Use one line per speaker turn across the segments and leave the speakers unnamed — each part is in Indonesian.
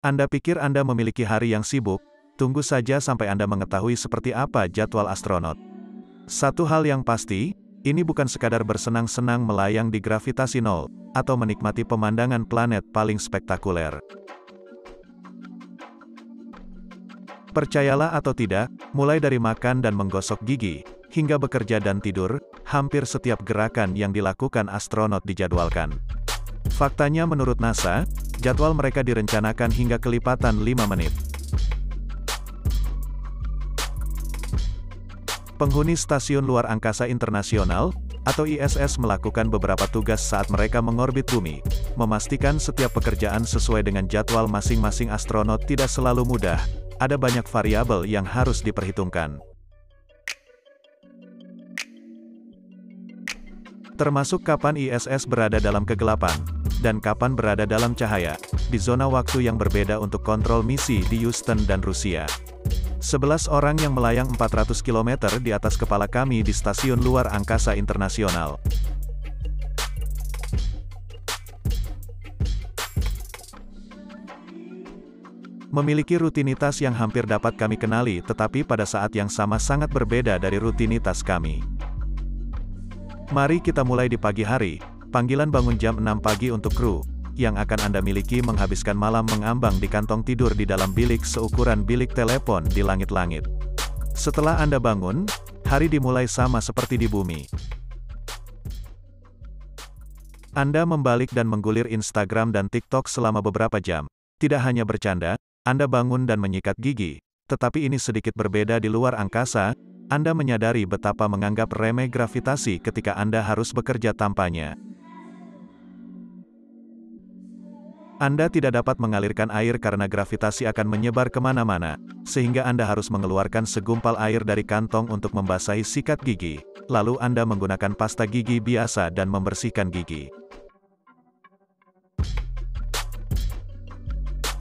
Anda pikir Anda memiliki hari yang sibuk? Tunggu saja sampai Anda mengetahui seperti apa jadwal astronot. Satu hal yang pasti, ini bukan sekadar bersenang-senang melayang di gravitasi nol, atau menikmati pemandangan planet paling spektakuler. Percayalah atau tidak, mulai dari makan dan menggosok gigi, hingga bekerja dan tidur, hampir setiap gerakan yang dilakukan astronot dijadwalkan. Faktanya menurut NASA, jadwal mereka direncanakan hingga kelipatan 5 menit. Penghuni Stasiun Luar Angkasa Internasional, atau ISS melakukan beberapa tugas saat mereka mengorbit bumi. Memastikan setiap pekerjaan sesuai dengan jadwal masing-masing astronot tidak selalu mudah, ada banyak variabel yang harus diperhitungkan. Termasuk kapan ISS berada dalam kegelapan, dan kapan berada dalam cahaya, di zona waktu yang berbeda untuk kontrol misi di Houston dan Rusia. 11 orang yang melayang 400 km di atas kepala kami di Stasiun Luar Angkasa Internasional. Memiliki rutinitas yang hampir dapat kami kenali, tetapi pada saat yang sama sangat berbeda dari rutinitas kami. Mari kita mulai di pagi hari. Panggilan bangun jam 6 pagi untuk kru, yang akan Anda miliki menghabiskan malam mengambang di kantong tidur di dalam bilik seukuran bilik telepon di langit-langit. Setelah Anda bangun, hari dimulai sama seperti di bumi. Anda membalik dan menggulir Instagram dan TikTok selama beberapa jam. Tidak hanya bercanda, Anda bangun dan menyikat gigi, tetapi ini sedikit berbeda di luar angkasa. Anda menyadari betapa menganggap remeh gravitasi ketika Anda harus bekerja tanpanya. Anda tidak dapat mengalirkan air karena gravitasi akan menyebar kemana-mana, sehingga Anda harus mengeluarkan segumpal air dari kantong untuk membasahi sikat gigi, lalu Anda menggunakan pasta gigi biasa dan membersihkan gigi.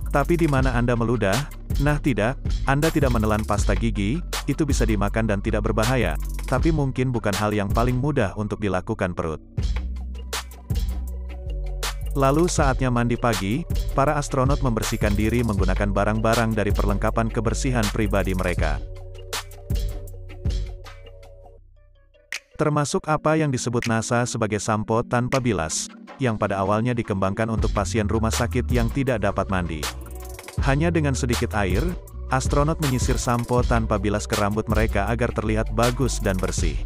Tapi di mana Anda meludah? Nah tidak, Anda tidak menelan pasta gigi, itu bisa dimakan dan tidak berbahaya, tapi mungkin bukan hal yang paling mudah untuk dilakukan perut. Lalu saatnya mandi pagi, para astronot membersihkan diri menggunakan barang-barang dari perlengkapan kebersihan pribadi mereka. Termasuk apa yang disebut NASA sebagai sampo tanpa bilas, yang pada awalnya dikembangkan untuk pasien rumah sakit yang tidak dapat mandi. Hanya dengan sedikit air, astronot menyisir sampo tanpa bilas ke rambut mereka agar terlihat bagus dan bersih.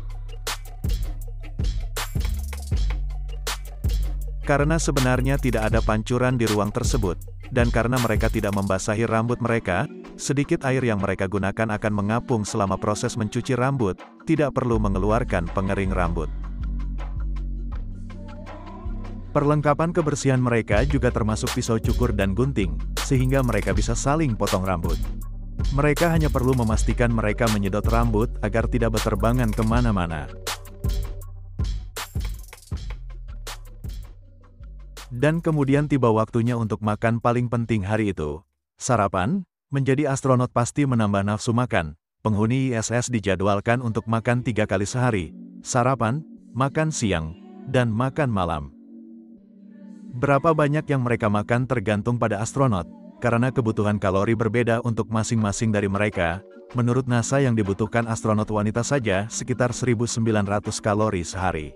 Karena sebenarnya tidak ada pancuran di ruang tersebut, dan karena mereka tidak membasahi rambut mereka, sedikit air yang mereka gunakan akan mengapung selama proses mencuci rambut, tidak perlu mengeluarkan pengering rambut. Perlengkapan kebersihan mereka juga termasuk pisau cukur dan gunting, sehingga mereka bisa saling potong rambut. Mereka hanya perlu memastikan mereka menyedot rambut agar tidak berterbangan kemana-mana. Dan kemudian tiba waktunya untuk makan paling penting hari itu. Sarapan, menjadi astronot pasti menambah nafsu makan. Penghuni ISS dijadwalkan untuk makan 3 kali sehari, sarapan, makan siang, dan makan malam. Berapa banyak yang mereka makan tergantung pada astronot, karena kebutuhan kalori berbeda untuk masing-masing dari mereka. Menurut NASA yang dibutuhkan astronot wanita saja sekitar 1.900 kalori sehari.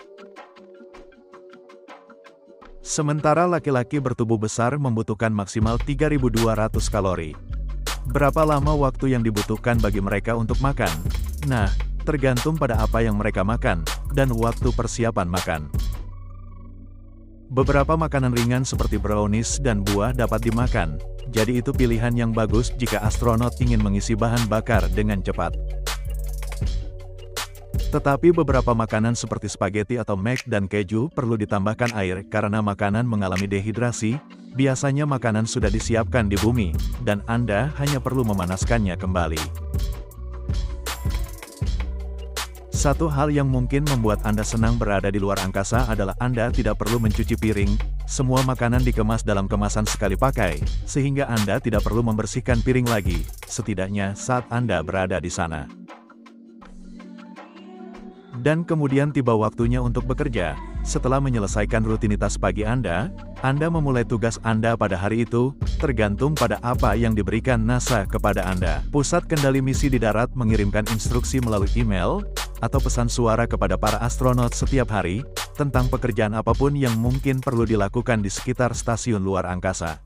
Sementara laki-laki bertubuh besar membutuhkan maksimal 3.200 kalori. Berapa lama waktu yang dibutuhkan bagi mereka untuk makan? Nah, tergantung pada apa yang mereka makan, dan waktu persiapan makan. Beberapa makanan ringan seperti brownies dan buah dapat dimakan, jadi itu pilihan yang bagus jika astronot ingin mengisi bahan bakar dengan cepat. Tetapi beberapa makanan seperti spaghetti atau mac dan keju perlu ditambahkan air karena makanan mengalami dehidrasi. Biasanya makanan sudah disiapkan di bumi, dan Anda hanya perlu memanaskannya kembali. Satu hal yang mungkin membuat Anda senang berada di luar angkasa adalah Anda tidak perlu mencuci piring. Semua makanan dikemas dalam kemasan sekali pakai, sehingga Anda tidak perlu membersihkan piring lagi, setidaknya saat Anda berada di sana. Dan kemudian tiba waktunya untuk bekerja. Setelah menyelesaikan rutinitas pagi Anda, Anda memulai tugas Anda pada hari itu, tergantung pada apa yang diberikan NASA kepada Anda. Pusat Kendali Misi di Darat mengirimkan instruksi melalui email, atau pesan suara kepada para astronot setiap hari, tentang pekerjaan apapun yang mungkin perlu dilakukan di sekitar stasiun luar angkasa.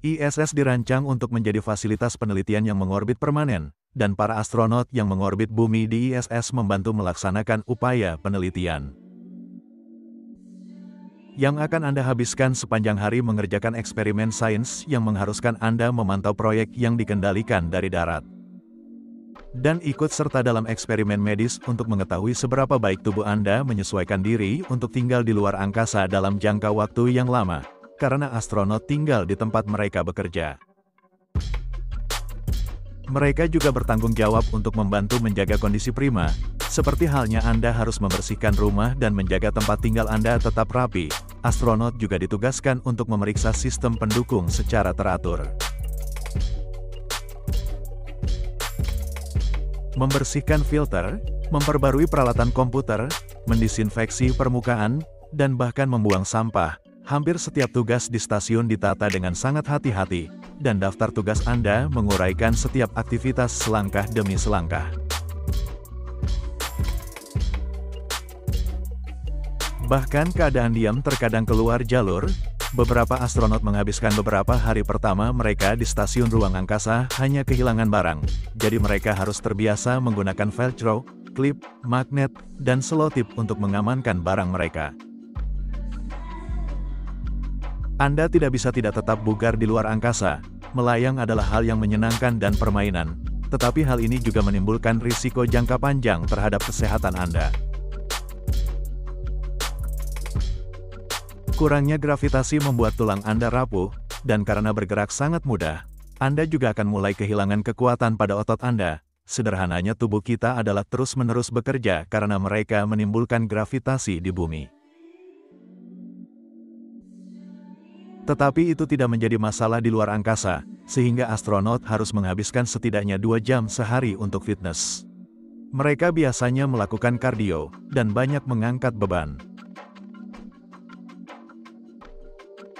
ISS dirancang untuk menjadi fasilitas penelitian yang mengorbit permanen, dan para astronot yang mengorbit bumi di ISS membantu melaksanakan upaya penelitian. Yang akan Anda habiskan sepanjang hari mengerjakan eksperimen sains yang mengharuskan Anda memantau proyek yang dikendalikan dari darat. Dan ikut serta dalam eksperimen medis untuk mengetahui seberapa baik tubuh Anda menyesuaikan diri untuk tinggal di luar angkasa dalam jangka waktu yang lama, karena astronot tinggal di tempat mereka bekerja. Mereka juga bertanggung jawab untuk membantu menjaga kondisi prima, seperti halnya Anda harus membersihkan rumah dan menjaga tempat tinggal Anda tetap rapi. Astronot juga ditugaskan untuk memeriksa sistem pendukung secara teratur. Membersihkan filter, memperbarui peralatan komputer, mendisinfeksi permukaan, dan bahkan membuang sampah. Hampir setiap tugas di stasiun ditata dengan sangat hati-hati, dan daftar tugas Anda menguraikan setiap aktivitas selangkah demi selangkah. Bahkan keadaan diam terkadang keluar jalur. Beberapa astronot menghabiskan beberapa hari pertama mereka di stasiun ruang angkasa hanya kehilangan barang, jadi mereka harus terbiasa menggunakan velcro, klip, magnet, dan selotip untuk mengamankan barang mereka. Anda tidak bisa tidak tetap bugar di luar angkasa. Melayang adalah hal yang menyenangkan dan permainan, tetapi hal ini juga menimbulkan risiko jangka panjang terhadap kesehatan Anda. Kurangnya gravitasi membuat tulang Anda rapuh, dan karena bergerak sangat mudah, Anda juga akan mulai kehilangan kekuatan pada otot Anda. Sederhananya tubuh kita adalah terus-menerus bekerja karena mereka menimbulkan gravitasi di bumi. Tetapi itu tidak menjadi masalah di luar angkasa, sehingga astronot harus menghabiskan setidaknya 2 jam sehari untuk fitness. Mereka biasanya melakukan kardio, dan banyak mengangkat beban.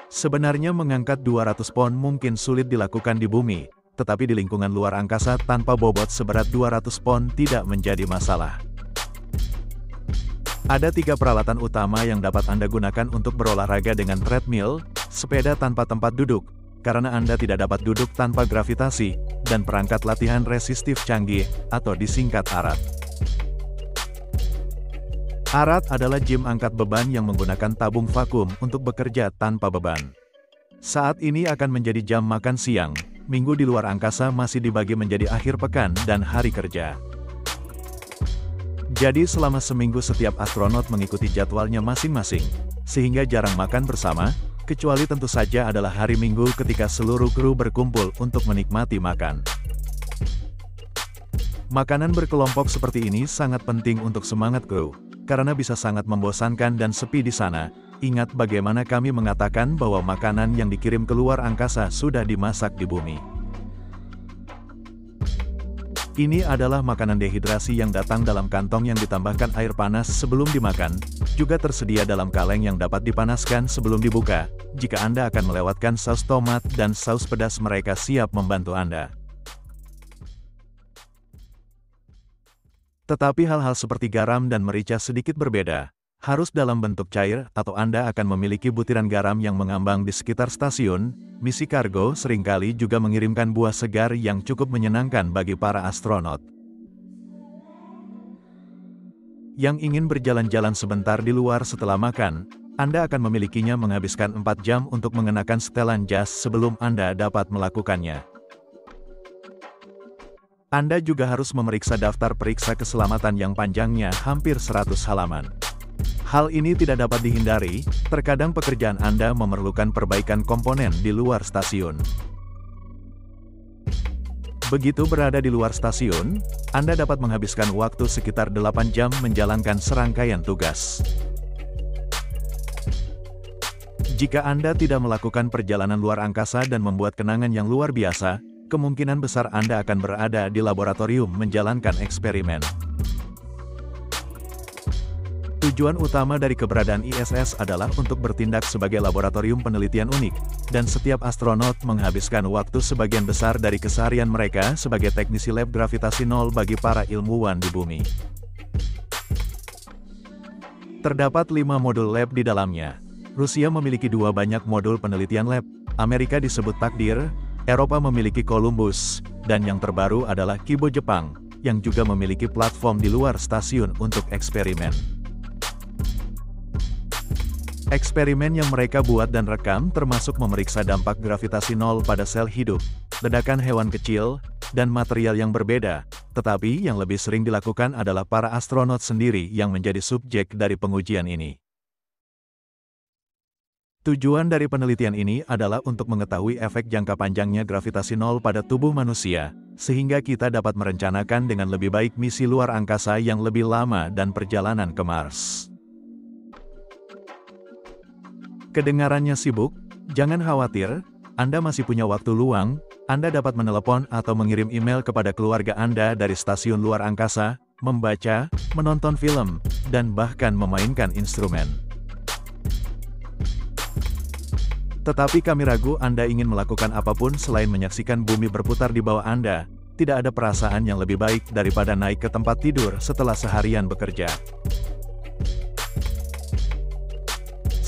Sebenarnya mengangkat 200 pon mungkin sulit dilakukan di bumi, tetapi di lingkungan luar angkasa tanpa bobot seberat 200 pon tidak menjadi masalah. Ada 3 peralatan utama yang dapat Anda gunakan untuk berolahraga dengan treadmill, sepeda tanpa tempat duduk, karena Anda tidak dapat duduk tanpa gravitasi, dan perangkat latihan resistif canggih, atau disingkat ARAT. ARAT adalah gym angkat beban yang menggunakan tabung vakum untuk bekerja tanpa beban. Saat ini akan menjadi jam makan siang, minggu di luar angkasa masih dibagi menjadi akhir pekan dan hari kerja. Jadi selama seminggu setiap astronot mengikuti jadwalnya masing-masing, sehingga jarang makan bersama, kecuali tentu saja adalah hari Minggu ketika seluruh kru berkumpul untuk menikmati makan. Makanan berkelompok seperti ini sangat penting untuk semangat kru, karena bisa sangat membosankan dan sepi di sana. Ingat bagaimana kami mengatakan bahwa makanan yang dikirim keluar angkasa sudah dimasak di bumi. Ini adalah makanan dehidrasi yang datang dalam kantong yang ditambahkan air panas sebelum dimakan, juga tersedia dalam kaleng yang dapat dipanaskan sebelum dibuka. Jika Anda akan melewatkan saus tomat dan saus pedas, mereka siap membantu Anda. Tetapi hal-hal seperti garam dan merica sedikit berbeda, harus dalam bentuk cair, atau Anda akan memiliki butiran garam yang mengambang di sekitar stasiun. Misi kargo seringkali juga mengirimkan buah segar yang cukup menyenangkan bagi para astronot yang ingin berjalan-jalan sebentar di luar setelah makan. Anda akan memilikinya menghabiskan 4 jam untuk mengenakan setelan jas sebelum Anda dapat melakukannya. Anda juga harus memeriksa daftar periksa keselamatan yang panjangnya hampir 100 halaman. Hal ini tidak dapat dihindari, terkadang pekerjaan Anda memerlukan perbaikan komponen di luar stasiun. Begitu berada di luar stasiun, Anda dapat menghabiskan waktu sekitar 8 jam menjalankan serangkaian tugas. Jika Anda tidak melakukan perjalanan luar angkasa dan membuat kenangan yang luar biasa, kemungkinan besar Anda akan berada di laboratorium menjalankan eksperimen. Tujuan utama dari keberadaan ISS adalah untuk bertindak sebagai laboratorium penelitian unik, dan setiap astronot menghabiskan waktu sebagian besar dari keseharian mereka sebagai teknisi lab gravitasi nol bagi para ilmuwan di bumi. Terdapat 5 modul lab di dalamnya. Rusia memiliki 2 banyak modul penelitian lab, Amerika disebut Takdir, Eropa memiliki Columbus, dan yang terbaru adalah Kibo Jepang, yang juga memiliki platform di luar stasiun untuk eksperimen. Eksperimen yang mereka buat dan rekam termasuk memeriksa dampak gravitasi nol pada sel hidup, ledakan hewan kecil, dan material yang berbeda, tetapi yang lebih sering dilakukan adalah para astronot sendiri yang menjadi subjek dari pengujian ini. Tujuan dari penelitian ini adalah untuk mengetahui efek jangka panjangnya gravitasi nol pada tubuh manusia, sehingga kita dapat merencanakan dengan lebih baik misi luar angkasa yang lebih lama dan perjalanan ke Mars. Kedengarannya sibuk? Jangan khawatir, Anda masih punya waktu luang. Anda dapat menelepon atau mengirim email kepada keluarga Anda dari stasiun luar angkasa, membaca, menonton film, dan bahkan memainkan instrumen. Tetapi kami ragu Anda ingin melakukan apapun selain menyaksikan bumi berputar di bawah Anda. Tidak ada perasaan yang lebih baik daripada naik ke tempat tidur setelah seharian bekerja.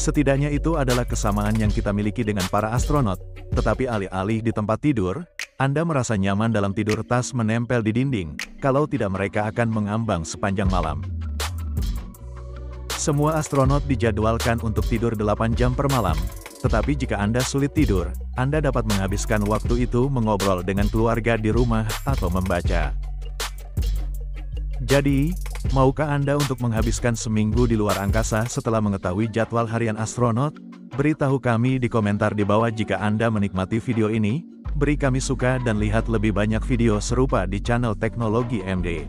Setidaknya itu adalah kesamaan yang kita miliki dengan para astronot, tetapi alih-alih di tempat tidur, Anda merasa nyaman dalam tidur tas menempel di dinding, kalau tidak mereka akan mengambang sepanjang malam. Semua astronot dijadwalkan untuk tidur 8 jam per malam, tetapi jika Anda sulit tidur, Anda dapat menghabiskan waktu itu mengobrol dengan keluarga di rumah atau membaca. Jadi, maukah Anda untuk menghabiskan seminggu di luar angkasa setelah mengetahui jadwal harian astronot? Beritahu kami di komentar di bawah jika Anda menikmati video ini. Beri kami suka dan lihat lebih banyak video serupa di channel Teknologi MD.